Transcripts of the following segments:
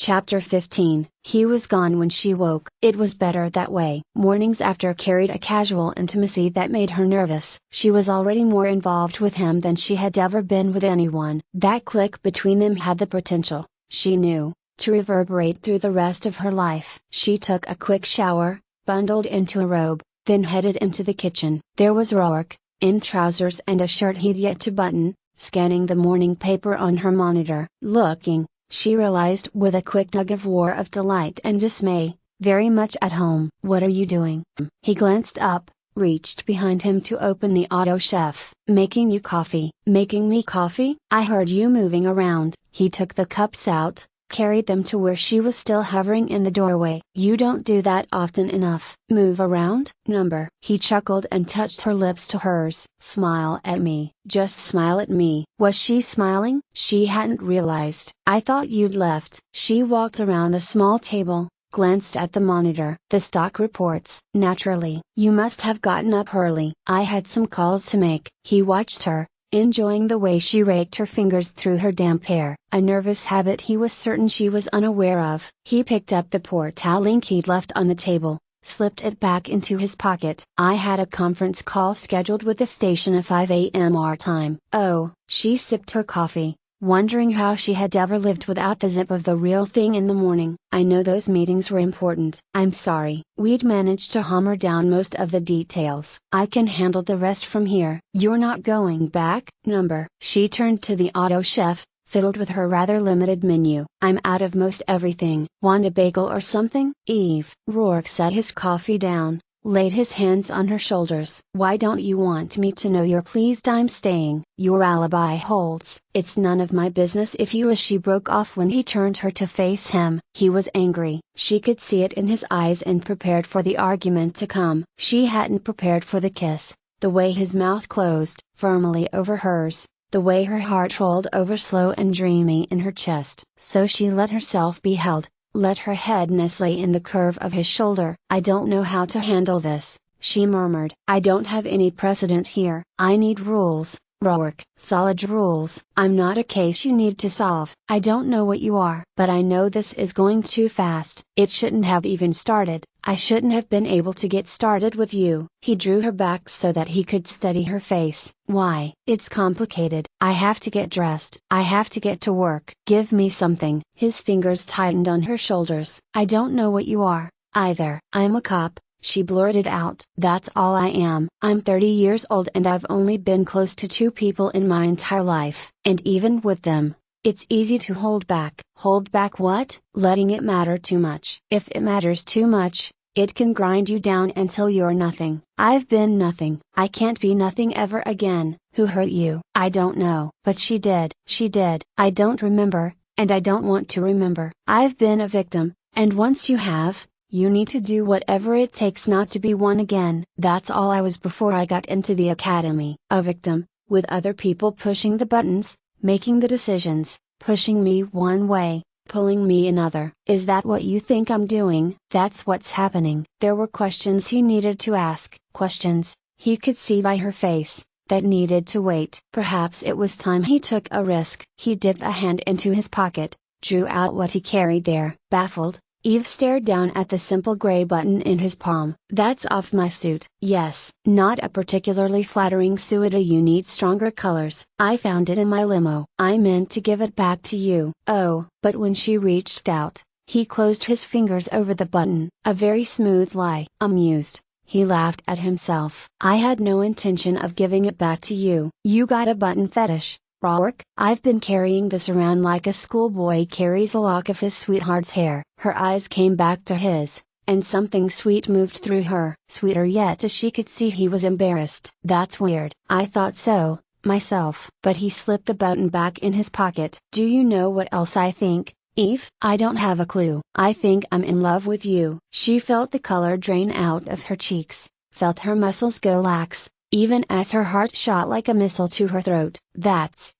Chapter 15. He was gone when she woke. It was better that way. Mornings after carried a casual intimacy that made her nervous. She was already more involved with him than she had ever been with anyone. That click between them had the potential, she knew, to reverberate through the rest of her life. She took a quick shower, bundled into a robe, then headed into the kitchen. There was Roark, in trousers and a shirt he'd yet to button, scanning the morning paper on her monitor. Looking, she realized with a quick tug of war of delight and dismay, very much at home. "What are you doing?" He glanced up, reached behind him to open the auto chef. "Making you coffee." "Making me coffee?" "I heard you moving around." He took the cups out, carried them to where she was still hovering in the doorway. "You don't do that often enough." "Move around?" "Number." He chuckled and touched her lips to hers. "Smile at me." "Just smile at me." Was she smiling? She hadn't realized. "I thought you'd left." She walked around the small table, glanced at the monitor. "The stock reports." "Naturally." "You must have gotten up early." "I had some calls to make." He watched her, enjoying the way she raked her fingers through her damp hair, a nervous habit he was certain she was unaware of. He picked up the portfolio he'd left on the table, slipped it back into his pocket. "I had a conference call scheduled with the station at 5 a.m. our time." "Oh." She sipped her coffee, wondering how she had ever lived without the zip of the real thing in the morning. "I know those meetings were important." "I'm sorry." We'd managed to hammer down most of the details. "I can handle the rest from here." "You're not going back?" "Number." She turned to the auto chef, fiddled with her rather limited menu. "I'm out of most everything." "Want a bagel or something?" "Eve." Roark set his coffee down, laid his hands on her shoulders. "Why don't you want me to know you're pleased I'm staying?" "Your alibi holds." "It's none of my business if you." She broke off when he turned her to face him. He was angry. She could see it in his eyes and prepared for the argument to come. She hadn't prepared for the kiss, the way his mouth closed firmly over hers, the way her heart rolled over slow and dreamy in her chest. So she let herself be held, let her head nestle in the curve of his shoulder. "I don't know how to handle this," she murmured. "I don't have any precedent here. I need rules, Roark." "Solid rules." "I'm not a case you need to solve." "I don't know what you are. But I know this is going too fast. It shouldn't have even started. I shouldn't have been able to get started with you." He drew her back so that he could study her face. "Why?" "It's complicated. I have to get dressed. I have to get to work. Give me something." His fingers tightened on her shoulders. "I don't know what you are, either." "I'm a cop," she blurted out. "That's all I am. I'm 30 years old and I've only been close to 2 people in my entire life. And even with them, it's easy to hold back." "Hold back what?" "Letting it matter too much. If it matters too much, it can grind you down until you're nothing." "I've been nothing. I can't be nothing ever again." "Who hurt you?" "I don't know." "But she did." "She did." "I don't remember, and I don't want to remember." "I've been a victim, and once you have, you need to do whatever it takes not to be one again." "That's all I was before I got into the academy." "A victim, with other people pushing the buttons, making the decisions, pushing me one way, pulling me another." "Is that what you think I'm doing?" "That's what's happening." There were questions he needed to ask, questions, he could see by her face, that needed to wait. Perhaps it was time he took a risk. He dipped a hand into his pocket, drew out what he carried there. Baffled, Eve stared down at the simple gray button in his palm. "That's off my suit." "Yes." "Not a particularly flattering suit. You need stronger colors." "I found it in my limo." "I meant to give it back to you." "Oh." But when she reached out, he closed his fingers over the button. A very smooth lie. Amused, he laughed at himself. "I had no intention of giving it back to you." "You got a button fetish, Roark?" "I've been carrying this around like a schoolboy carries a lock of his sweetheart's hair." Her eyes came back to his, and something sweet moved through her. Sweeter yet as she could see he was embarrassed. "That's weird." "I thought so, myself." But he slipped the button back in his pocket. "Do you know what else I think, Eve?" "I don't have a clue." "I think I'm in love with you." She felt the color drain out of her cheeks, felt her muscles go lax, even as her heart shot like a missile to her throat. "That's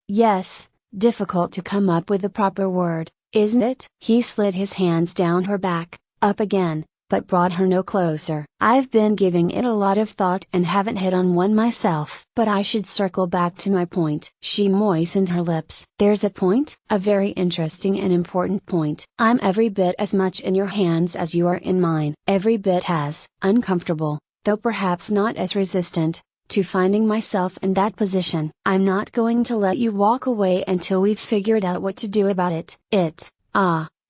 Yes, difficult to come up with the proper word, isn't it?" He slid his hands down her back, up again, but brought her no closer. I've been giving it a lot of thought and haven't hit on one myself. But I should circle back to my point. She moistened her lips. There's a point? A very interesting and important point. I'm every bit as much in your hands as you are in mine. Every bit as uncomfortable, though perhaps not as resistant, to finding myself in that position. I'm not going to let you walk away until we've figured out what to do about it. It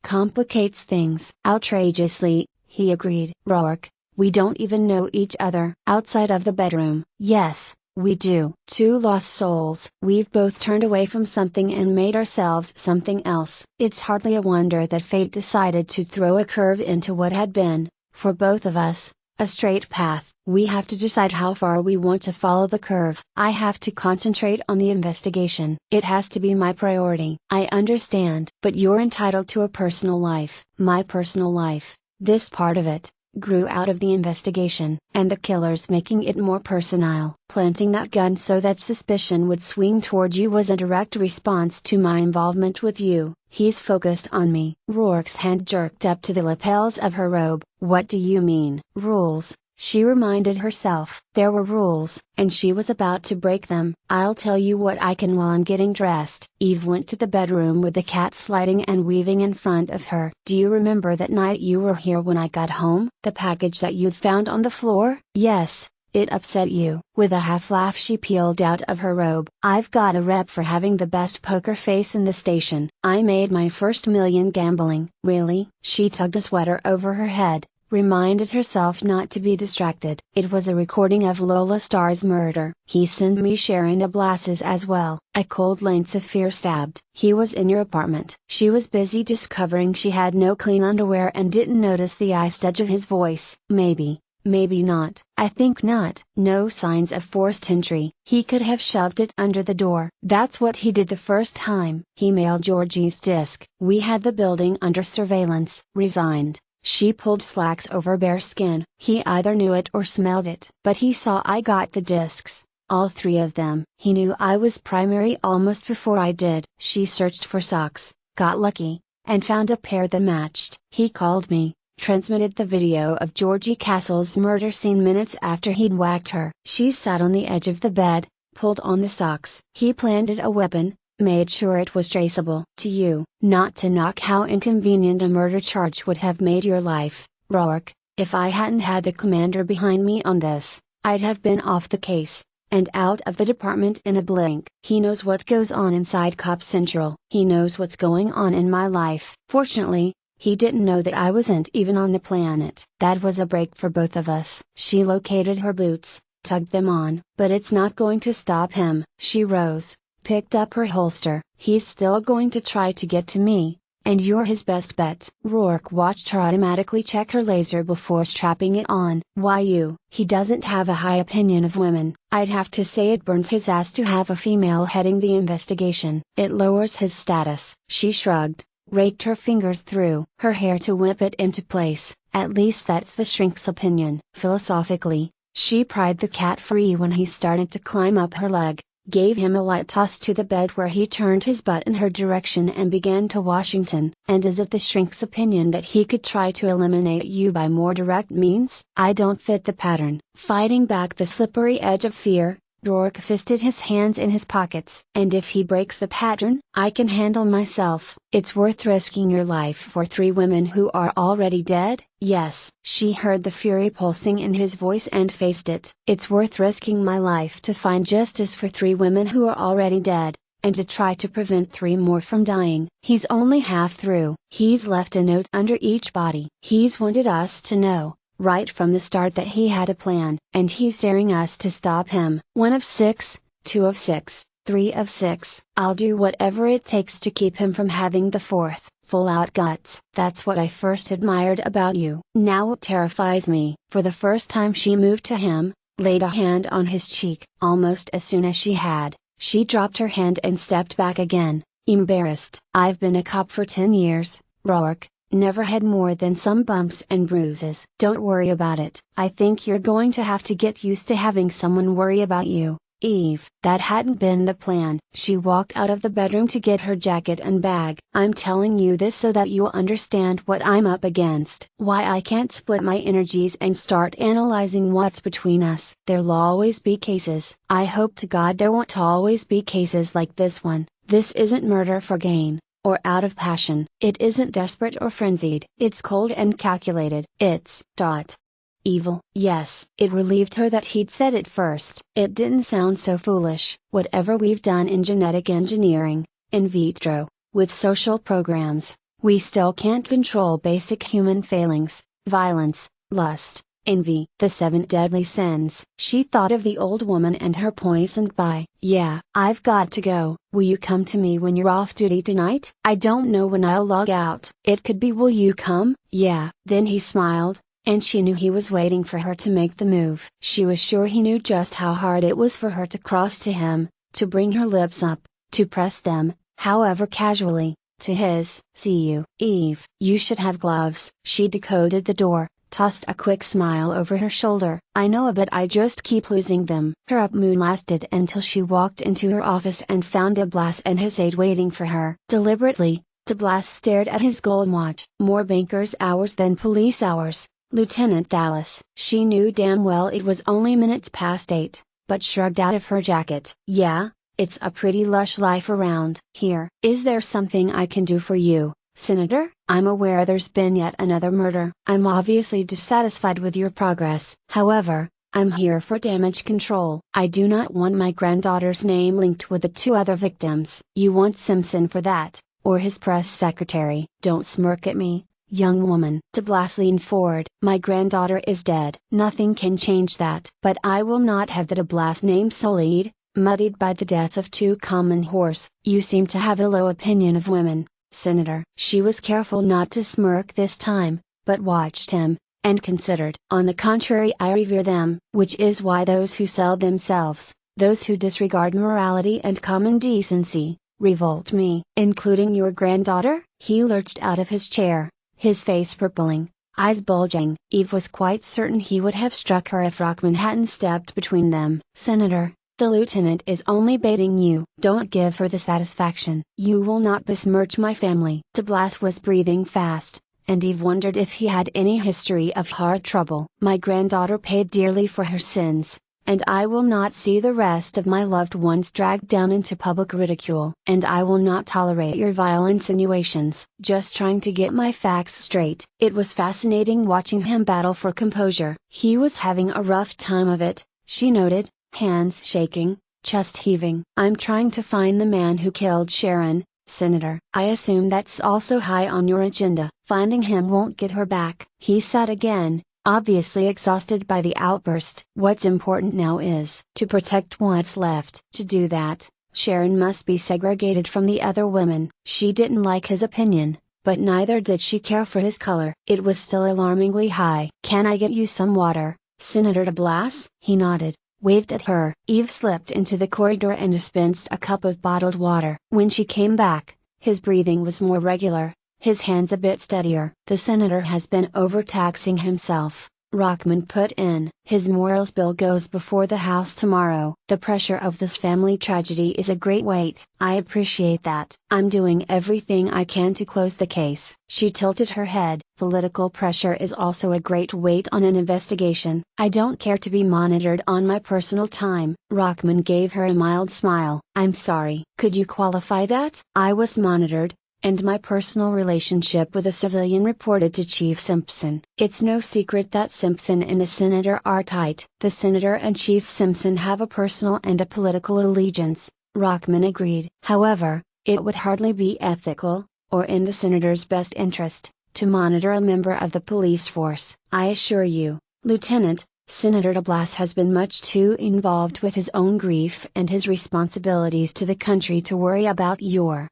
complicates things. Outrageously, he agreed. Rourke, we don't even know each other. Outside of the bedroom. Yes, we do. Two lost souls. We've both turned away from something and made ourselves something else. It's hardly a wonder that fate decided to throw a curve into what had been, for both of us, a straight path. We have to decide how far we want to follow the curve. I have to concentrate on the investigation. It has to be my priority. I understand. But you're entitled to a personal life. My personal life, this part of it, grew out of the investigation, and the killer's making it more personal. Planting that gun so that suspicion would swing toward you was a direct response to my involvement with you. He's focused on me. Rourke's hand jerked up to the lapels of her robe. What do you mean? Rules. She reminded herself. There were rules, and she was about to break them. I'll tell you what I can while I'm getting dressed. Eve went to the bedroom with the cat sliding and weaving in front of her. Do you remember that night you were here when I got home? The package that you'd found on the floor? Yes. It upset you. With a half laugh she peeled out of her robe. I've got a rep for having the best poker face in the station. I made my first million gambling. Really? She tugged a sweater over her head, reminded herself not to be distracted. It was a recording of Lola Starr's murder. He sent me Sharon Ablass's as well. A cold lance of fear stabbed. He was in your apartment. She was busy discovering she had no clean underwear and didn't notice the ice edge of his voice. Maybe. Maybe not. I think not. No signs of forced entry. He could have shoved it under the door. That's what he did the first time. He mailed Georgie's disc. We had the building under surveillance. Resigned. She pulled slacks over bare skin. He either knew it or smelled it. But he saw I got the discs. All three of them. He knew I was primary almost before I did. She searched for socks, got lucky, and found a pair that matched. He called me. Transmitted the video of Georgie Castle's murder scene minutes after he'd whacked her. She sat on the edge of the bed, pulled on the socks. He planted a weapon, made sure it was traceable to you. Not to knock how inconvenient a murder charge would have made your life, Rourke, if I hadn't had the commander behind me on this, I'd have been off the case, and out of the department in a blink. He knows what goes on inside Cop Central. He knows what's going on in my life. Fortunately, he didn't know that I wasn't even on the planet. That was a break for both of us. She located her boots, tugged them on. But it's not going to stop him. She rose, picked up her holster. He's still going to try to get to me, and you're his best bet. Rourke watched her automatically check her laser before strapping it on. Why you? He doesn't have a high opinion of women. I'd have to say it burns his ass to have a female heading the investigation. It lowers his status. She shrugged, raked her fingers through her hair to whip it into place. At least that's the shrink's opinion. Philosophically, she pried the cat free when he started to climb up her leg, gave him a light toss to the bed where he turned his butt in her direction and began to Washington. And is it the shrink's opinion that he could try to eliminate you by more direct means? I don't fit the pattern. Fighting back the slippery edge of fear, Rourke fisted his hands in his pockets. And if he breaks the pattern, I can handle myself. It's worth risking your life for three women who are already dead? Yes. She heard the fury pulsing in his voice and faced it. It's worth risking my life to find justice for three women who are already dead, and to try to prevent three more from dying. He's only half through. He's left a note under each body. He's wanted us to know, right from the start, that he had a plan, and he's daring us to stop him. 1 of 6, 2 of 6, 3 of 6. I'll do whatever it takes to keep him from having the fourth. Full out guts. That's what I first admired about you. Now it terrifies me. For the first time she moved to him, laid a hand on his cheek. Almost as soon as she had, she dropped her hand and stepped back again, embarrassed. I've been a cop for 10 years, Rourke. Never had more than some bumps and bruises. Don't worry about it. I think you're going to have to get used to having someone worry about you. Eve. That hadn't been the plan. She walked out of the bedroom to get her jacket and bag. I'm telling you this so that you'll understand what I'm up against. Why I can't split my energies and start analyzing what's between us. There'll always be cases. I hope to God there won't always be cases like this one. This isn't murder for gain, or out of passion. It isn't desperate or frenzied. It's cold and calculated. It's evil. Yes, it relieved her that he'd said it first. It didn't sound so foolish. Whatever we've done in genetic engineering, in vitro, with social programs, we still can't control basic human failings: violence, lust, envy. The 7 deadly sins. She thought of the old woman and her poisoned pie. Yeah, I've got to go. Will you come to me when you're off duty tonight? I don't know when I'll log out. It could be will you come? Yeah. Then he smiled, and she knew he was waiting for her to make the move. She was sure he knew just how hard it was for her to cross to him, to bring her lips up, to press them, however casually, to his. See you, Eve. You should have gloves. She decoded the door, tossed a quick smile over her shoulder. I know, but I just keep losing them. Her up mood lasted until she walked into her office and found de Blas and his aide waiting for her. Deliberately, de Blas stared at his gold watch. More banker's hours than police hours, Lieutenant Dallas. She knew damn well it was only minutes past 8, but shrugged out of her jacket. Yeah, it's a pretty lush life around here. Is there something I can do for you, Senator? I'm aware there's been yet another murder. I'm obviously dissatisfied with your progress. However, I'm here for damage control. I do not want my granddaughter's name linked with the 2 other victims. You want Simpson for that, or his press secretary. Don't smirk at me, young woman. De Blas leaned forward. My granddaughter is dead. Nothing can change that. But I will not have the de Blas name sullied, muddied by the death of 2 common horse. You seem to have a low opinion of women, Senator. She was careful not to smirk this time, but watched him, and considered. On the contrary, I revere them, which is why those who sell themselves, those who disregard morality and common decency, revolt me. Including your granddaughter? He lurched out of his chair, his face purpling, eyes bulging. Eve was quite certain he would have struck her if Rockman hadn't stepped between them. Senator, the lieutenant is only baiting you. Don't give her the satisfaction. You will not besmirch my family. De Blas was breathing fast, and Eve wondered if he had any history of heart trouble. My granddaughter paid dearly for her sins, and I will not see the rest of my loved ones dragged down into public ridicule. And I will not tolerate your vile insinuations. Just trying to get my facts straight. It was fascinating watching him battle for composure. He was having a rough time of it, she noted, hands shaking, chest heaving. I'm trying to find the man who killed Sharon, Senator. I assume that's also high on your agenda. Finding him won't get her back. He sat again, obviously exhausted by the outburst. What's important now is to protect what's left. To do that, Sharon must be segregated from the other women. She didn't like his opinion, but neither did she care for his color. It was still alarmingly high. Can I get you some water, Senator de Blas? He nodded, waved at her. Eve slipped into the corridor and dispensed a cup of bottled water. When she came back, his breathing was more regular, his hands a bit steadier. The senator has been overtaxing himself, Rockman put in. His morals bill goes before the House tomorrow. The pressure of this family tragedy is a great weight. I appreciate that. I'm doing everything I can to close the case. She tilted her head. Political pressure is also a great weight on an investigation. I don't care to be monitored on my personal time. Rockman gave her a mild smile. I'm sorry. Could you qualify that? I was monitored, and my personal relationship with a civilian reported to Chief Simpson. It's no secret that Simpson and the senator are tight. The senator and Chief Simpson have a personal and a political allegiance, Rockman agreed. However, it would hardly be ethical, or in the senator's best interest, to monitor a member of the police force. I assure you, Lieutenant, Senator de Blas has been much too involved with his own grief and his responsibilities to the country to worry about your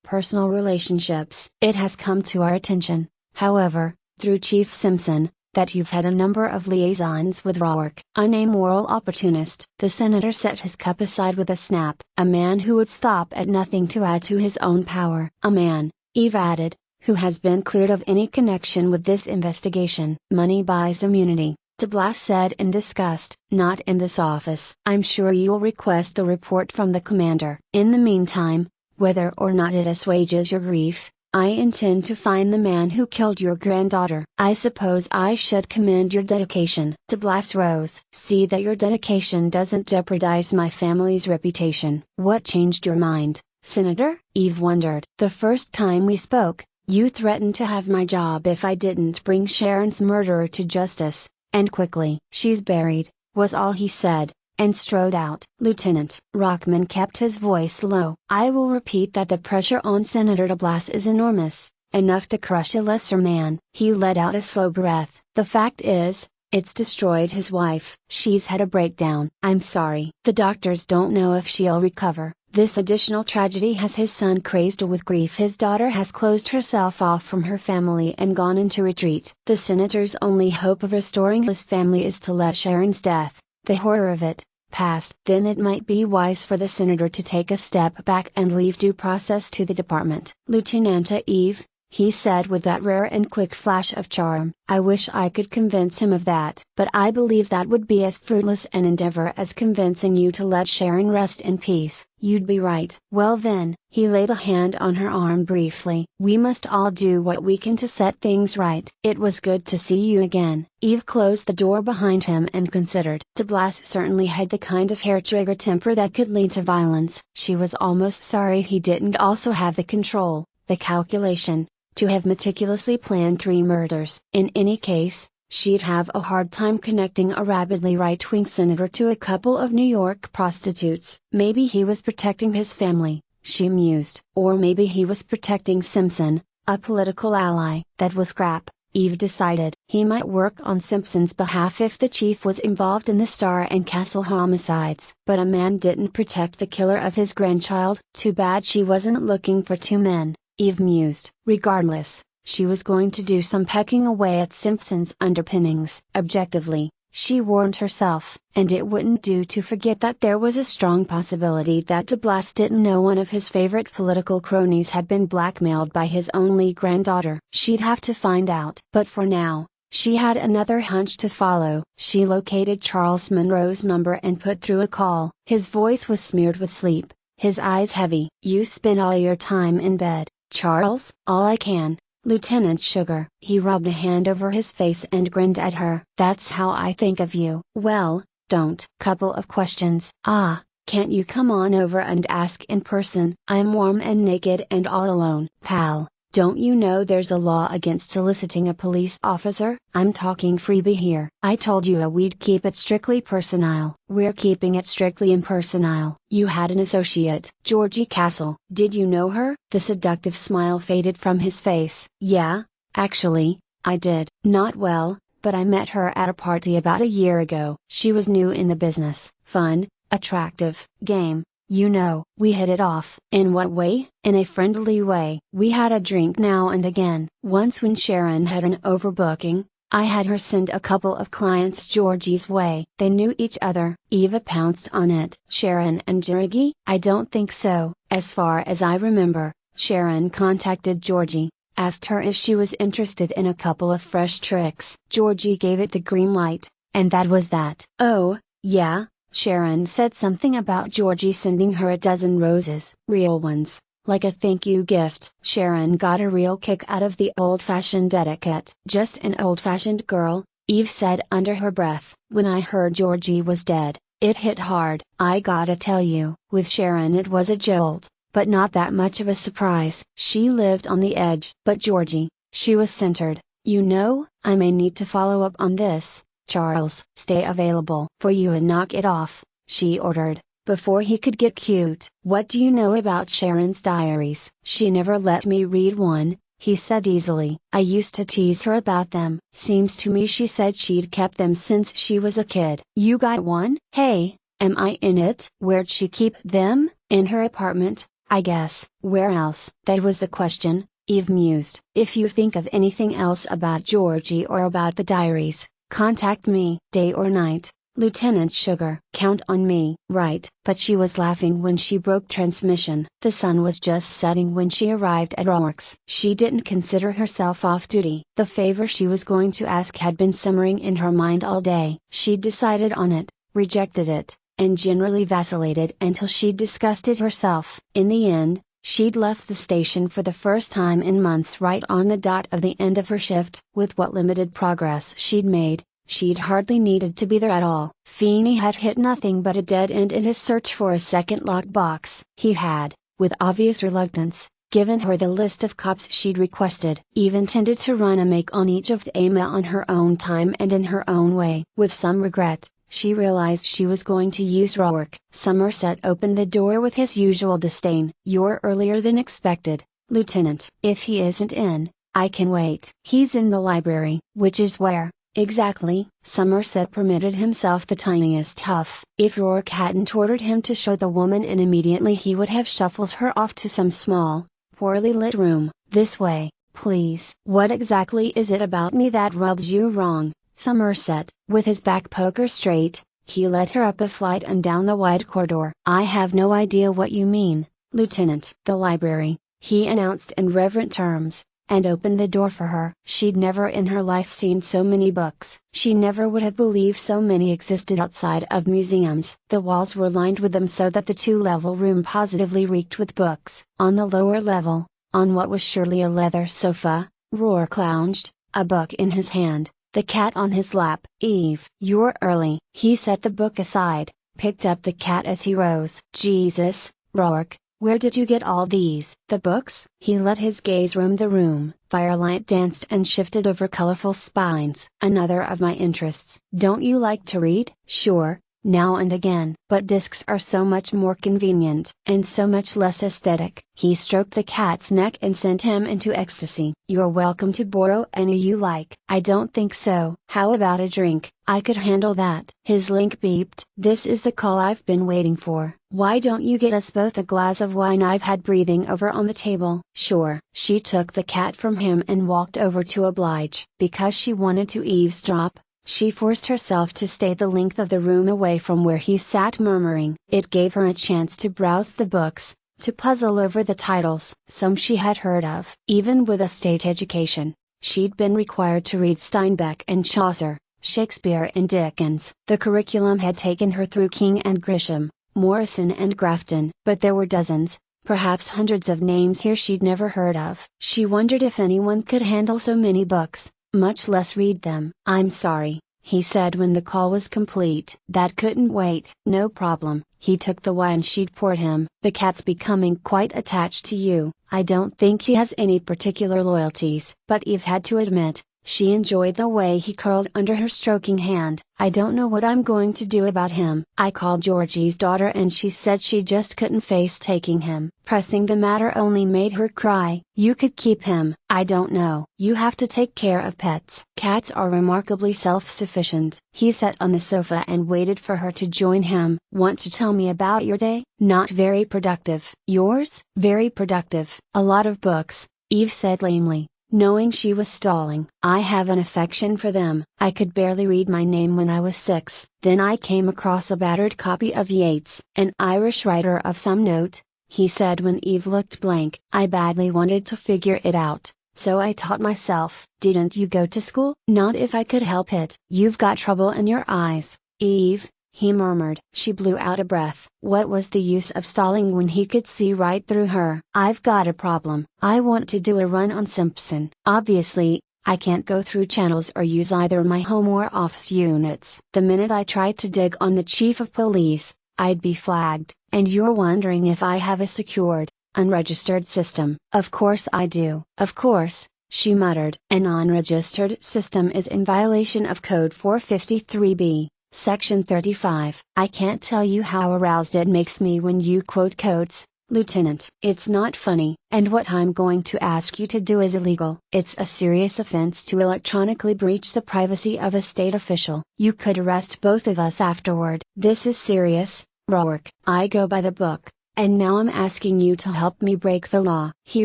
personal relationships. It has come to our attention, however, through Chief Simpson, that you've had a number of liaisons with Rourke, an amoral opportunist. The senator set his cup aside with a snap. A man who would stop at nothing to add to his own power. A man, Eve added, who has been cleared of any connection with this investigation. Money buys immunity, DeBlas said in disgust. Not in this office. I'm sure you'll request the report from the commander. In the meantime, whether or not it assuages your grief, I intend to find the man who killed your granddaughter. I suppose I should commend your dedication. DeBlas rose. See that your dedication doesn't jeopardize my family's reputation. What changed your mind, Senator? Eve wondered. The first time we spoke, you threatened to have my job if I didn't bring Sharon's murderer to justice, and quickly. She's buried, was all he said, and strode out. Lieutenant Rockman kept his voice low. I will repeat that the pressure on Senator DeBlas is enormous, enough to crush a lesser man. He let out a slow breath. The fact is, it's destroyed his wife. She's had a breakdown. I'm sorry. The doctors don't know if she'll recover. This additional tragedy has his son crazed with grief. His daughter has closed herself off from her family and gone into retreat. The senator's only hope of restoring his family is to let Sharon's death, the horror of it, pass. Then it might be wise for the senator to take a step back and leave due process to the department. Lieutenant Eve, he said with that rare and quick flash of charm. I wish I could convince him of that. But I believe that would be as fruitless an endeavor as convincing you to let Sharon rest in peace. You'd be right. Well then, he laid a hand on her arm briefly. We must all do what we can to set things right. It was good to see you again. Eve closed the door behind him and considered. DeBlas certainly had the kind of hair-trigger temper that could lead to violence. She was almost sorry he didn't also have the control, the calculation, to have meticulously planned 3 murders. In any case, she'd have a hard time connecting a rabidly right-wing senator to a couple of New York prostitutes. Maybe he was protecting his family, she mused. Or maybe he was protecting Simpson, a political ally. That was crap, Eve decided. He might work on Simpson's behalf if the chief was involved in the Star and Castle homicides. But a man didn't protect the killer of his grandchild. Too bad she wasn't looking for 2 men. Eve mused. Regardless, she was going to do some pecking away at Simpson's underpinnings. Objectively, she warned herself, and it wouldn't do to forget that there was a strong possibility that DeBlas didn't know one of his favorite political cronies had been blackmailed by his only granddaughter. She'd have to find out. But for now, she had another hunch to follow. She located Charles Monroe's number and put through a call. His voice was smeared with sleep, his eyes heavy. You spend all your time in bed, Charles? All I can, Lieutenant Sugar. He rubbed a hand over his face and grinned at her. That's how I think of you. Well, don't. Couple of questions. Can't you come on over and ask in person? I'm warm and naked and all alone. Pal, don't you know there's a law against soliciting a police officer? I'm talking freebie here. I told you we'd keep it strictly personal. We're keeping it strictly impersonal. You had an associate, Georgie Castle. Did you know her? The seductive smile faded from his face. Yeah, actually, I did. Not well, but I met her at a party about a year ago. She was new in the business. Fun, attractive, game. You know, we hit it off. In what way? In a friendly way. We had a drink now and again. Once when Sharon had an overbooking, I had her send a couple of clients Georgie's way. They knew each other. Eva pounced on it. Sharon and Georgie? I don't think so. As far as I remember, Sharon contacted Georgie, asked her if she was interested in a couple of fresh tricks. Georgie gave it the green light, and that was that. Oh, yeah? Sharon said something about Georgie sending her a dozen roses. Real ones, like a thank you gift. Sharon got a real kick out of the old-fashioned etiquette. Just an old-fashioned girl, Eve said under her breath. When I heard Georgie was dead, it hit hard. I gotta tell you, with Sharon it was a jolt, but not that much of a surprise. She lived on the edge. But Georgie, she was centered. You know, I may need to follow up on this. Charles, stay available for you and knock it off, she ordered, before he could get cute. What do you know about Sharon's diaries? She never let me read one, he said easily. I used to tease her about them. Seems to me she said she'd kept them since she was a kid. You got one? Hey, am I in it? Where'd she keep them? In her apartment, I guess. Where else? That was the question, Eve mused. If you think of anything else about Georgie or about the diaries, contact me. Day or night, Lieutenant Sugar. Count on me. Right. But she was laughing when she broke transmission. The sun was just setting when she arrived at Rourke's. She didn't consider herself off duty. The favor she was going to ask had been simmering in her mind all day. She'd decided on it, rejected it, and generally vacillated until she'd discussed it herself. In the end, she'd left the station for the first time in months right on the dot of the end of her shift. With what limited progress she'd made, she'd hardly needed to be there at all. Feeney had hit nothing but a dead end in his search for a second lockbox. He had, with obvious reluctance, given her the list of cops she'd requested, even tended to run a make on each of them on her own time and in her own way. With some regret, she realized she was going to use Rourke. Somerset opened the door with his usual disdain. "You're earlier than expected, Lieutenant." "If he isn't in, I can wait." "He's in the library." "Which is where, exactly?" Somerset permitted himself the tiniest huff. If Rourke hadn't ordered him to show the woman in immediately, he would have shuffled her off to some small, poorly lit room. "This way, please." "What exactly is it about me that rubs you wrong, Somerset?" With his back poker straight, he led her up a flight and down the wide corridor. "I have no idea what you mean, Lieutenant." "The library," he announced in reverent terms, and opened the door for her. She'd never in her life seen so many books. She never would have believed so many existed outside of museums. The walls were lined with them so that the two-level room positively reeked with books. On the lower level, on what was surely a leather sofa, Rourke lounged, a book in his hand, the cat on his lap. "Eve, you're early." He set the book aside, picked up the cat as he rose. "Jesus, Rourke, where did you get all these?" "The books?" He let his gaze roam the room. Firelight danced and shifted over colorful spines. "Another of my interests." "Don't you like to read?" "Sure, now and again. But discs are so much more convenient. And so much less aesthetic." He stroked the cat's neck and sent him into ecstasy. "You're welcome to borrow any you like." "I don't think so." "How about a drink?" "I could handle that." His link beeped. "This is the call I've been waiting for. Why don't you get us both a glass of wine? I've had breathing over on the table." "Sure." She took the cat from him and walked over to oblige. Because she wanted to eavesdrop, she forced herself to stay the length of the room away from where he sat murmuring. It gave her a chance to browse the books, to puzzle over the titles. Some she had heard of. Even with a state education, she'd been required to read Steinbeck and Chaucer, Shakespeare and Dickens. The curriculum had taken her through King and Grisham, Morrison and Grafton. But there were dozens, perhaps hundreds of names here she'd never heard of. She wondered if anyone could handle so many books, much less read them. "I'm sorry," he said when the call was complete. "That couldn't wait." "No problem." He took the wine she'd poured him. "The cat's becoming quite attached to you." "I don't think he has any particular loyalties." But Eve had to admit, she enjoyed the way he curled under her stroking hand. "I don't know what I'm going to do about him. I called Georgie's daughter and she said she just couldn't face taking him." Pressing the matter only made her cry. "You could keep him." "I don't know. You have to take care of pets." "Cats are remarkably self-sufficient." He sat on the sofa and waited for her to join him. "Want to tell me about your day?" "Not very productive." "Yours?" "Very productive. A lot of books," Eve said lamely, knowing she was stalling. "I have an affection for them. I could barely read my name when I was 6. Then I came across a battered copy of Yeats, an Irish writer of some note," he said when Eve looked blank. "I badly wanted to figure it out, so I taught myself." "Didn't you go to school?" "Not if I could help it." "You've got trouble in your eyes, Eve," he murmured. She blew out a breath. What was the use of stalling when he could see right through her? "I've got a problem. I want to do a run on Simpson. Obviously, I can't go through channels or use either my home or office units. The minute I try to dig on the chief of police, I'd be flagged. And you're wondering if I have a secured, unregistered system." "Of course I do." "Of course," she muttered. "An unregistered system is in violation of Code 453B. Section 35. I can't tell you how aroused it makes me when you quote codes, Lieutenant. It's not funny, and what I'm going to ask you to do is illegal. It's a serious offense to electronically breach the privacy of a state official. You could arrest both of us afterward." "This is serious, Rourke." "I go by the book, and now I'm asking you to help me break the law." He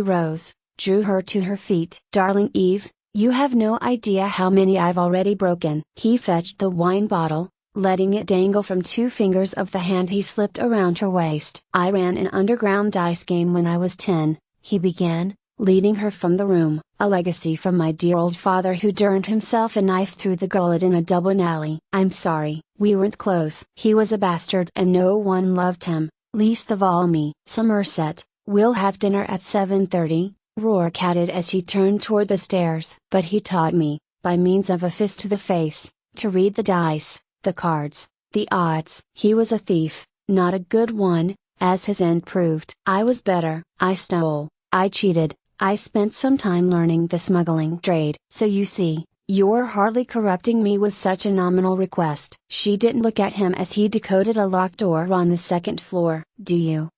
rose, drew her to her feet. "Darling Eve, you have no idea how many I've already broken." He fetched the wine bottle, letting it dangle from 2 fingers of the hand he slipped around her waist. "I ran an underground dice game when I was 10, he began, leading her from the room. "A legacy from my dear old father who burned himself a knife through the gullet in a Dublin alley. I'm sorry, we weren't close. He was a bastard and no one loved him, least of all me." "Somerset, we'll have dinner at 7:30, Rourke added as he turned toward the stairs. "But he taught me, by means of a fist to the face, to read the dice, the cards, the odds. He was a thief, not a good one, as his end proved. I was better. I stole, I cheated, I spent some time learning the smuggling trade. So you see, you're hardly corrupting me with such a nominal request." She didn't look at him as he decoded a locked door on the 2nd floor. "Do you?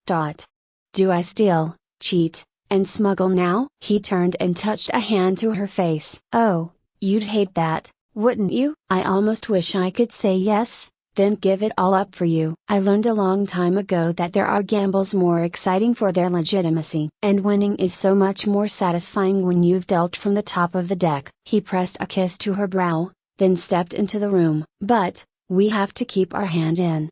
Do I steal, cheat, and smuggle now?" He turned and touched a hand to her face. "Oh, you'd hate that, wouldn't you?" "I almost wish I could say yes, then give it all up for you. I learned a long time ago that there are gambles more exciting for their legitimacy. And winning is so much more satisfying when you've dealt from the top of the deck." He pressed a kiss to her brow, then stepped into the room. "But, we have to keep our hand in.